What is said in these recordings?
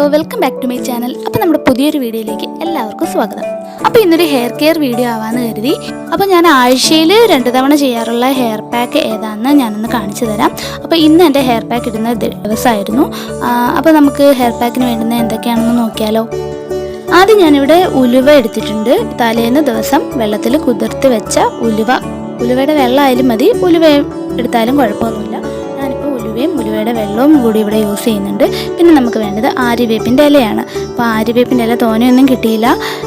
Hello, welcome back to my channel. അപ്പോൾ നമ്മുടെ പുതിയൊരു വീഡിയോയിലേക്ക് എല്ലാവർക്കും സ്വാഗതം. അപ്പോൾ ഇന്നൊരു ഹെയർ കെയർ വീഡിയോ ആവാമെന്ന് കരുതി. അപ്പോൾ ഞാൻ ആഴ്ചയിൽ 2 തവണ ചെയ്യാറുള്ള ഹെയർ പാക്ക് ഏതാണെന്ന് ഞാനൊന്ന് കാണിച്ചു തരാം. അപ്പോൾ ഇന്ന് എൻ്റെ ഹെയർ പാക്ക് ഇടുന്ന ദിവസമായിരുന്നു. അപ്പോൾ നമുക്ക് ഹെയർ പാക്കിന് വേണ്ടുന്ന എന്തൊക്കെയാണെന്ന് നോക്കിയാലോ. ആദ്യം ഞാനിവിടെ ഉലുവ എടുത്തിട്ടുണ്ട്. തലേന്ന് ദിവസം വെള്ളത്തിൽ കുതിർത്ത് വെച്ച ഉലുവയുടെ വെള്ളമായാലും മതി, ഉലുവ എടുത്താലും കുഴപ്പമൊന്നുമില്ല. ഉലുവയുടെ വെള്ളവും കൂടി ഇവിടെ യൂസ് ചെയ്യുന്നുണ്ട്. പിന്നെ നമുക്ക് വേണ്ടത് ആര്യവേപ്പിൻ്റെ ഇലയാണ്. അപ്പോൾ ആര്യവേപ്പിൻ്റെ ഇല തോനെയൊന്നും കിട്ടിയില്ല,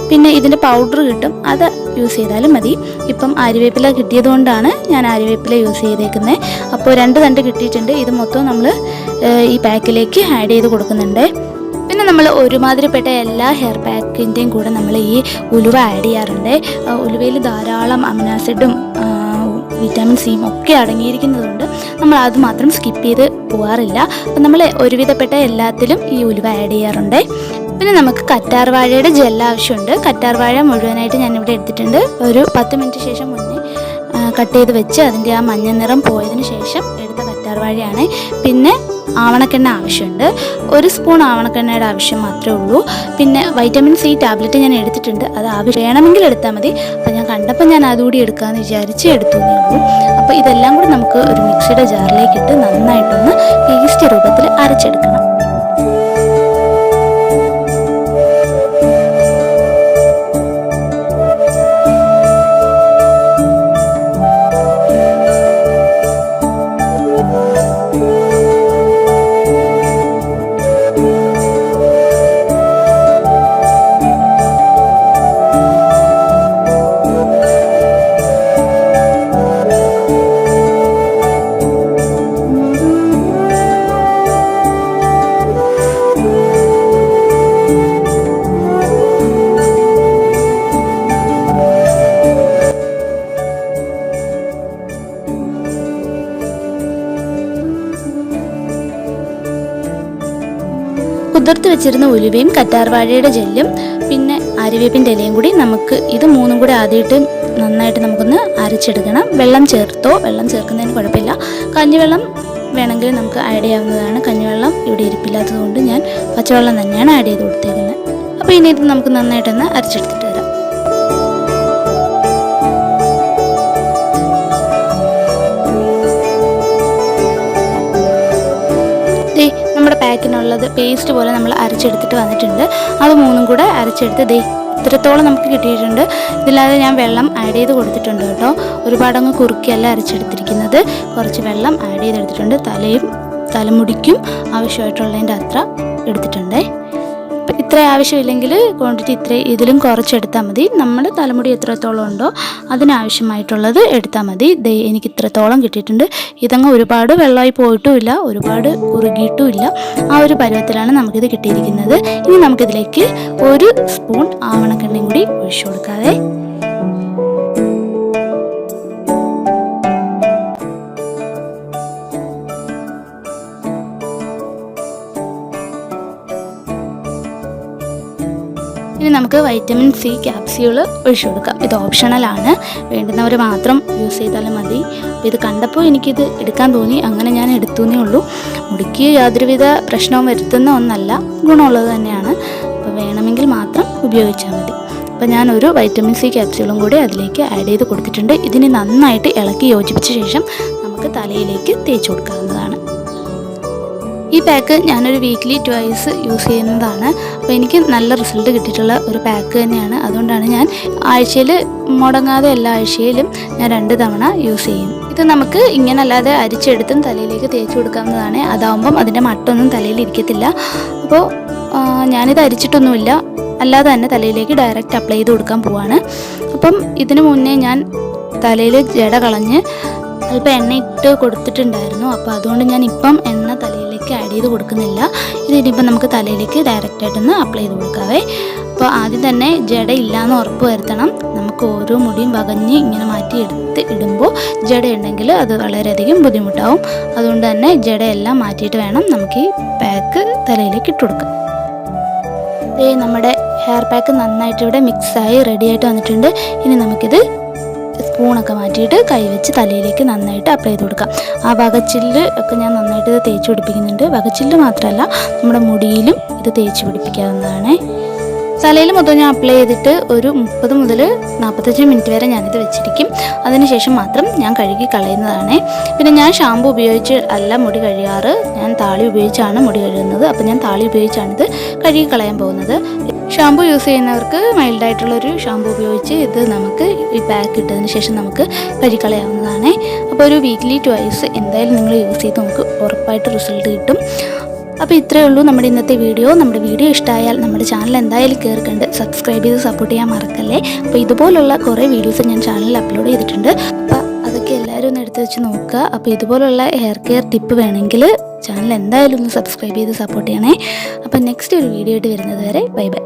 പിന്നെ ഇതിൻ്റെ പൗഡർ കിട്ടും, അത് യൂസ് ചെയ്താലും മതി. ഇപ്പം ആര്യവേപ്പില കിട്ടിയതുകൊണ്ടാണ് ഞാൻ ആര്യവേപ്പില യൂസ് ചെയ്തേക്കുന്നത്. അപ്പോൾ 2 തണ്ട് കിട്ടിയിട്ടുണ്ട്. ഇത് മൊത്തം നമ്മൾ ഈ പാക്കിലേക്ക് ആഡ് ചെയ്ത് കൊടുക്കുന്നുണ്ട്. പിന്നെ നമ്മൾ ഒരുമാതിരിപ്പെട്ട എല്ലാ ഹെയർ പാക്കിൻ്റെയും കൂടെ നമ്മൾ ഈ ഉലുവ ആഡ് ചെയ്യാറുണ്ട്. ഉലുവയിൽ ധാരാളം അമിനോ ആസിഡും വിറ്റാമിൻ സിയും ഒക്കെ അടങ്ങിയിരിക്കുന്നതുകൊണ്ട് നമ്മൾ അത് മാത്രം സ്കിപ്പ് ചെയ്ത് പോകാറില്ല. അപ്പം നമ്മൾ ഒരുവിധപ്പെട്ട എല്ലാത്തിലും ഈ ഉലുവ ആഡ് ചെയ്യാറുണ്ട്. പിന്നെ നമുക്ക് കറ്റാർവാഴയുടെ ജെൽ ആവശ്യമുണ്ട്. കറ്റാർവാഴ മുഴുവനായിട്ട് ഞാനിവിടെ എടുത്തിട്ടുണ്ട്. ഒരു 10 മിനിറ്റ് ശേഷം മുന്നേ കട്ട് ചെയ്ത് വെച്ച് അതിൻ്റെ ആ മഞ്ഞ നിറം പോയതിന് ശേഷം എടുത്ത കറ്റാർവാഴയാണ്. പിന്നെ ആവണക്കെണ്ണ ആവശ്യമുണ്ട്. 1 സ്പൂൺ ആവണക്കെണ്ണയുടെ ആവശ്യം മാത്രമേ ഉള്ളൂ. പിന്നെ വൈറ്റമിൻ സി ടാബ്ലറ്റ് ഞാൻ എടുത്തിട്ടുണ്ട്, അത് വേണമെങ്കിൽ എടുത്താൽ മതി. അപ്പോൾ ഞാൻ കണ്ടപ്പോൾ ഞാൻ അതുകൂടി എടുക്കാമെന്ന് വിചാരിച്ച് എടുത്തുന്നേ ഉള്ളൂ. അപ്പോൾ ഇതെല്ലാം കൂടി നമുക്ക് ഒരു മിക്സിയുടെ ജാറിലേക്ക് ഇട്ട് നന്നായിട്ടൊന്ന് പേസ്റ്റ് രൂപത്തിൽ അരച്ചെടുക്കണം. കുതിർത്ത് വെച്ചിരുന്ന ഉലുവയും കറ്റാർവാഴയുടെ ജെല്ലും പിന്നെ ആര്യവേപ്പിൻ്റെ ഇലയും കൂടി നമുക്ക് ഇത് 3 കൂടി ആദ്യമായിട്ട് നന്നായിട്ട് നമുക്കൊന്ന് അരച്ചെടുക്കണം. വെള്ളം ചേർക്കുന്നതിന് കുഴപ്പമില്ല. കഞ്ഞിവെള്ളം വേണമെങ്കിൽ നമുക്ക് ആഡ് ചെയ്യാവുന്നതാണ്. കഞ്ഞിവെള്ളം ഇവിടെ ഇരിപ്പില്ലാത്തതുകൊണ്ട് ഞാൻ പച്ചവെള്ളം തന്നെയാണ് ആഡ് ചെയ്ത് കൊടുത്തേക്കുന്നത്. അപ്പോൾ ഇനി ഇത് നമുക്ക് നന്നായിട്ടൊന്ന് അരച്ചെടുത്തിട്ട് വരാം. നമ്മുടെ പാക്കിനുള്ളത് പേസ്റ്റ് പോലെ നമ്മൾ അരച്ചെടുത്തിട്ട് വന്നിട്ടുണ്ട്. അത് 3 കൂടെ അരച്ചെടുത്ത് ഇത്രത്തോളം നമുക്ക് കിട്ടിയിട്ടുണ്ട്. ഇതില്ലാതെ ഞാൻ വെള്ളം ആഡ് ചെയ്ത് കൊടുത്തിട്ടുണ്ട് കേട്ടോ. ഒരുപാടങ്ങ് കുറുക്കിയല്ല അരച്ചെടുത്തിരിക്കുന്നത്, കുറച്ച് വെള്ളം ആഡ് ചെയ്തെടുത്തിട്ടുണ്ട്. തലമുടിക്കും ആവശ്യമായിട്ടുള്ളതിൻ്റെ അത്ര എടുത്തിട്ടുണ്ട്. ഇത്ര ആവശ്യമില്ലെങ്കിൽ ക്വാണ്ടിറ്റി ഇതിലും കുറച്ചെടുത്താൽ മതി. നമ്മൾ തലമുടി എത്രത്തോളം ഉണ്ടോ അതിനാവശ്യമായിട്ടുള്ളത് എടുത്താൽ മതി. എനിക്ക് ഇത്രത്തോളം കിട്ടിയിട്ടുണ്ട്. ഇതങ്ങ് ഒരുപാട് വെള്ളമായി പോയിട്ടുമില്ല, ഒരുപാട് കുറുകിയിട്ടുമില്ല. ആ ഒരു പരുവത്തിലാണ് നമുക്കിത് കിട്ടിയിരിക്കുന്നത്. ഇനി നമുക്കിതിലേക്ക് 1 സ്പൂൺ ആവണക്കെണ്ണയും കൂടി ഒഴിച്ചു കൊടുക്കാതെ ഇനി നമുക്ക് വൈറ്റമിൻ സി ക്യാപ്സ്യൂൾ ഒഴിച്ചു കൊടുക്കാം. ഇത് ഓപ്ഷണലാണ്, വേണ്ടുന്നവർ മാത്രം യൂസ് ചെയ്താലും മതി. അപ്പോൾ ഇത് കണ്ടപ്പോൾ എനിക്കിത് എടുക്കാൻ തോന്നി, അങ്ങനെ ഞാൻ എടുത്തുന്നേ ഉള്ളൂ. മുടിക്ക് യാതൊരുവിധ പ്രശ്നവും വരുത്തുന്ന ഒന്നല്ല, ഗുണമുള്ളത് തന്നെയാണ്. അപ്പോൾ വേണമെങ്കിൽ മാത്രം ഉപയോഗിച്ചാൽ മതി. അപ്പോൾ ഞാനൊരു വൈറ്റമിൻ സി ക്യാപ്സ്യൂളും കൂടി അതിലേക്ക് ആഡ് ചെയ്ത് കൊടുത്തിട്ടുണ്ട്. ഇതിനെ നന്നായിട്ട് ഇളക്കി യോജിപ്പിച്ച ശേഷം നമുക്ക് തലയിലേക്ക് തേച്ച് കൊടുക്കാവുന്നതാണ്. ഈ പാക്ക് ഞാനൊരു വീക്ക്ലി 2 യൂസ് ചെയ്യുന്നതാണ്. അപ്പോൾ എനിക്ക് നല്ല റിസൾട്ട് കിട്ടിയിട്ടുള്ള ഒരു പാക്ക് തന്നെയാണ്. അതുകൊണ്ടാണ് ഞാൻ ആഴ്ചയിൽ മുടങ്ങാതെ എല്ലാ ആഴ്ചയിലും ഞാൻ 2 തവണ യൂസ് ചെയ്യും. ഇത് നമുക്ക് ഇങ്ങനെ അല്ലാതെ അരിച്ചെടുത്തും തലയിലേക്ക് തേച്ച് കൊടുക്കാവുന്നതാണ്. അതാവുമ്പം അതിൻ്റെ മട്ടൊന്നും തലയിൽ ഇരിക്കത്തില്ല. അപ്പോൾ ഞാനിത് അരിച്ചിട്ടൊന്നുമില്ല, അല്ലാതെ തന്നെ തലയിലേക്ക് ഡയറക്റ്റ് അപ്ലൈ ചെയ്ത് കൊടുക്കാൻ പോവാണ്. അപ്പം ഇതിനു മുന്നേ ഞാൻ തലയിൽ ജട കളഞ്ഞ് അല്പം എണ്ണ ഇട്ട് കൊടുത്തിട്ടുണ്ടായിരുന്നു. അപ്പോൾ അതുകൊണ്ട് ഞാൻ ഇപ്പം എണ്ണ തലയിലേക്ക് ആഡ് ചെയ്ത് കൊടുക്കുന്നില്ല. ഇതിനിപ്പം നമുക്ക് തലയിലേക്ക് ഡയറക്റ്റായിട്ടൊന്ന് അപ്ലൈ ചെയ്ത് കൊടുക്കാവേ. അപ്പോൾ ആദ്യം തന്നെ ജട ഇല്ലയെന്ന് ഉറപ്പ് വരുത്തണം. നമുക്ക് ഓരോ മുടിയും വകഞ്ഞ് ഇങ്ങനെ മാറ്റി ഇടുമ്പോൾ ജട ഉണ്ടെങ്കിൽ അത് വളരെയധികം ബുദ്ധിമുട്ടാവും. അതുകൊണ്ട് തന്നെ ജടയെല്ലാം മാറ്റിയിട്ട് വേണം നമുക്ക് ഈ പാക്ക് തലയിലേക്ക് ഇട്ട് കൊടുക്കാം. നമ്മുടെ ഹെയർ പാക്ക് നന്നായിട്ട് ഇവിടെ മിക്സായി റെഡിയായിട്ട് വന്നിട്ടുണ്ട്. ഇനി നമുക്കിത് സ്പൂണൊക്കെ മാറ്റിയിട്ട് കൈ വെച്ച് തലയിലേക്ക് നന്നായിട്ട് അപ്ലൈ ചെയ്ത് കൊടുക്കാം. ആ വകച്ചില്ല് ഒക്കെ ഞാൻ നന്നായിട്ട് ഇത് തേച്ച് പിടിപ്പിക്കുന്നുണ്ട്. വകച്ചില്ല് മാത്രമല്ല, നമ്മുടെ മുടിയിലും ഇത് തേച്ച് പിടിപ്പിക്കാവുന്നതാണ്. തലയിൽ മൊത്തം ഞാൻ അപ്ലൈ ചെയ്തിട്ട് ഒരു 30 മുതൽ 45 മിനിറ്റ് വരെ ഞാനിത് വെച്ചിരിക്കും. അതിനുശേഷം മാത്രം ഞാൻ കഴുകി കളയുന്നതാണ്. പിന്നെ ഞാൻ ഷാമ്പു ഉപയോഗിച്ച് അല്ല മുടി കഴുകാറ്, ഞാൻ താളി ഉപയോഗിച്ചാണ് മുടി കഴുകുന്നത്. അപ്പോൾ ഞാൻ താളി ഉപയോഗിച്ചാണിത് കഴുകി കളയാൻ പോകുന്നത്. ഷാമ്പു യൂസ് ചെയ്യുന്നവർക്ക് മൈൽഡായിട്ടുള്ളൊരു ഷാമ്പു ഉപയോഗിച്ച് ഇത് നമുക്ക് ഈ പാക്ക് ഇട്ടതിന് ശേഷം നമുക്ക് കഴുകിക്കളയാവുന്നതാണ്. അപ്പോൾ ഒരു വീക്ക്ലി ട്വൈസ് എന്തായാലും നിങ്ങൾ യൂസ് ചെയ്ത് നമുക്ക് ഉറപ്പായിട്ട് റിസൾട്ട് കിട്ടും. അപ്പോൾ ഇത്രയേ ഉള്ളൂ നമ്മുടെ ഇന്നത്തെ വീഡിയോ. നമ്മുടെ വീഡിയോ ഇഷ്ടമായാൽ നമ്മുടെ ചാനൽ എന്തായാലും കയറിക്കണ്ട് സബ്സ്ക്രൈബ് ചെയ്ത് സപ്പോർട്ട് ചെയ്യാൻ മറക്കല്ലേ. അപ്പോൾ ഇതുപോലുള്ള കുറേ വീഡിയോസ് ഞാൻ ചാനലിൽ അപ്ലോഡ് ചെയ്തിട്ടുണ്ട്. അപ്പോൾ അതൊക്കെ എല്ലാവരും ഒന്ന് എടുത്ത് വെച്ച് നോക്കുക. അപ്പോൾ ഇതുപോലുള്ള ഹെയർ കെയർ ടിപ്പ് വേണമെങ്കിൽ ചാനൽ എന്തായാലും ഒന്ന് സബ്സ്ക്രൈബ് ചെയ്ത് സപ്പോർട്ട് ചെയ്യണേ. അപ്പോൾ നെക്സ്റ്റ് ഒരു വീഡിയോ ആയിട്ട് വരുന്നത് വരെ ബൈ ബൈ.